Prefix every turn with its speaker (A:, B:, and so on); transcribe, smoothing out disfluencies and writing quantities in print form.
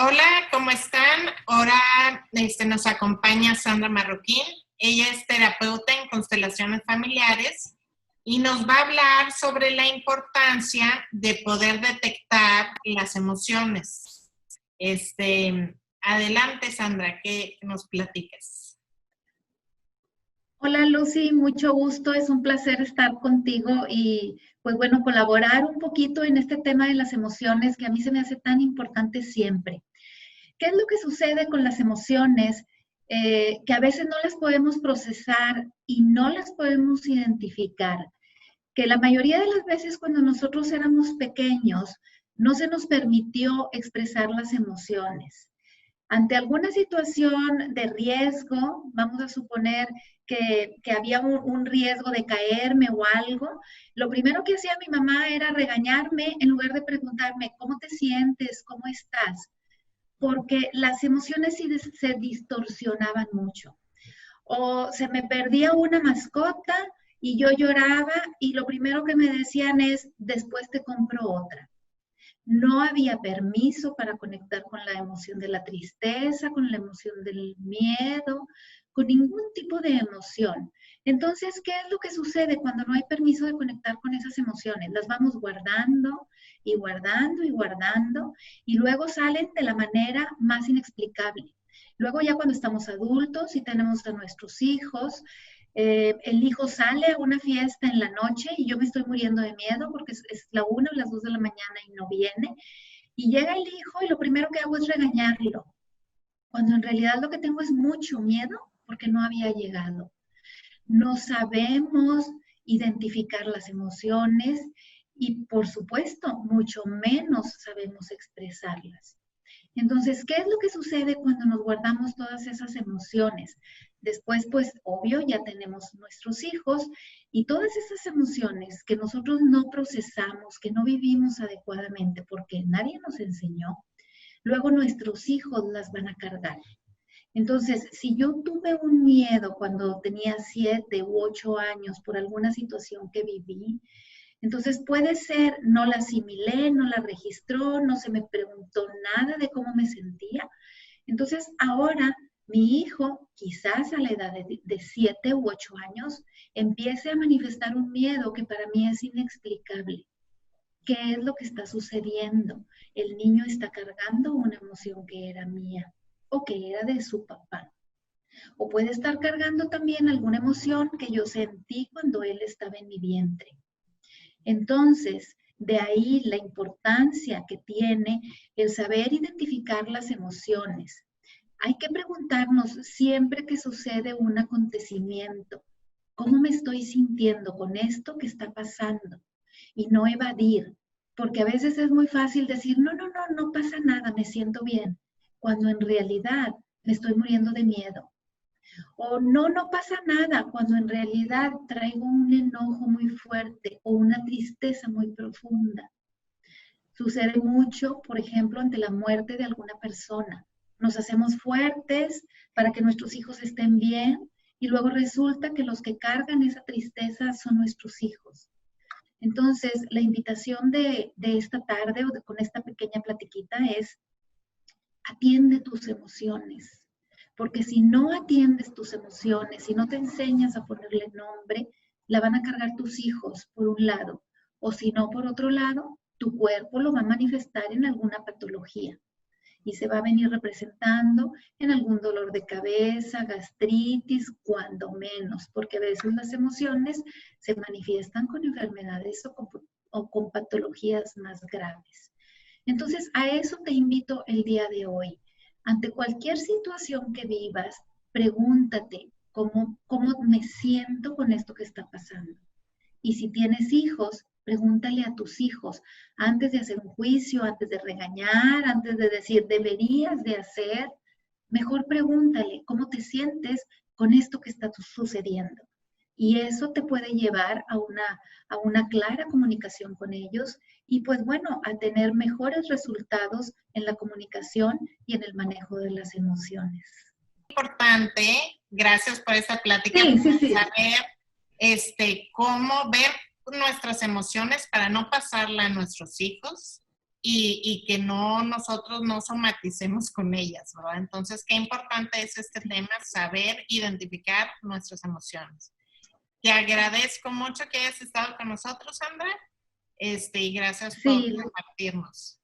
A: Hola, ¿cómo están? Ahora nos acompaña Sandra Marroquín. Ella es terapeuta en constelaciones familiares y nos va a hablar sobre la importancia de poder detectar las emociones. Adelante, Sandra, ¿qué nos platicas?
B: Hola Lucy, mucho gusto, es un placer estar contigo y pues bueno, colaborar un poquito en este tema de las emociones que a mí se me hace tan importante siempre. ¿Qué es lo que sucede con las emociones? Que a veces no las podemos procesar y no las podemos identificar. Que la mayoría de las veces cuando nosotros éramos pequeños no se nos permitió expresar las emociones. Ante alguna situación de riesgo, vamos a suponer que había un riesgo de caerme o algo, lo primero que hacía mi mamá era regañarme en lugar de preguntarme, ¿cómo te sientes? ¿Cómo estás? Porque las emociones sí se distorsionaban mucho. O se me perdía una mascota y yo lloraba y lo primero que me decían es, después te compro otra. No había permiso para conectar con la emoción de la tristeza, con la emoción del miedo, con ningún tipo de emoción. Entonces, ¿qué es lo que sucede cuando no hay permiso de conectar con esas emociones? Las vamos guardando y guardando y guardando y luego salen de la manera más inexplicable. Luego ya cuando estamos adultos y tenemos a nuestros hijos, el hijo sale a una fiesta en la noche y yo me estoy muriendo de miedo porque es la 1 o las 2 de la mañana y no viene. Y llega el hijo y lo primero que hago es regañarlo, cuando en realidad lo que tengo es mucho miedo porque no había llegado. No sabemos identificar las emociones y por supuesto mucho menos sabemos expresarlas. Entonces, ¿qué es lo que sucede cuando nos guardamos todas esas emociones? Después, pues, obvio, ya tenemos nuestros hijos y todas esas emociones que nosotros no procesamos, que no vivimos adecuadamente porque nadie nos enseñó, luego nuestros hijos las van a cargar. Entonces, si yo tuve un miedo cuando tenía 7 u 8 años por alguna situación que viví, entonces puede ser, no la asimilé, no la registró, no se me preguntó nada de cómo me sentía. Entonces ahora mi hijo, quizás a la edad de 7 u 8 años, empiece a manifestar un miedo que para mí es inexplicable. ¿Qué es lo que está sucediendo? El niño está cargando una emoción que era mía o que era de su papá. O puede estar cargando también alguna emoción que yo sentí cuando él estaba en mi vientre. Entonces, de ahí la importancia que tiene el saber identificar las emociones. Hay que preguntarnos siempre que sucede un acontecimiento, ¿cómo me estoy sintiendo con esto que está pasando? Y no evadir, porque a veces es muy fácil decir, no, no, no, no pasa nada, me siento bien, cuando en realidad me estoy muriendo de miedo. O no, no pasa nada, cuando en realidad traigo un enojo muy fuerte o una tristeza muy profunda. Sucede mucho, por ejemplo, ante la muerte de alguna persona. Nos hacemos fuertes para que nuestros hijos estén bien y luego resulta que los que cargan esa tristeza son nuestros hijos. Entonces, la invitación de esta tarde con esta pequeña platiquita es atiende tus emociones, porque si no atiendes tus emociones, si no te enseñas a ponerle nombre, la van a cargar tus hijos por un lado, o si no, por otro lado, tu cuerpo lo va a manifestar en alguna patología y se va a venir representando en algún dolor de cabeza, gastritis, cuando menos, porque a veces las emociones se manifiestan con enfermedades o con patologías más graves. Entonces, a eso te invito el día de hoy. Ante cualquier situación que vivas, pregúntate cómo me siento con esto que está pasando. Y si tienes hijos, pregúntale a tus hijos antes de hacer un juicio, antes de regañar, antes de decir deberías de hacer. Mejor pregúntale cómo te sientes con esto que está sucediendo. Y eso te puede llevar a una clara comunicación con ellos y pues bueno, a tener mejores resultados en la comunicación y en el manejo de las emociones.
A: Importante, gracias por esta plática,
B: Sí, sí, sí.
A: saber cómo ver nuestras emociones para no pasarla a nuestros hijos y que nosotros no somaticemos con ellas, ¿verdad? Entonces, qué importante es este tema, saber identificar nuestras emociones. Te agradezco mucho que hayas estado con nosotros, Sandra, y gracias por
B: Sí,
A: compartirnos.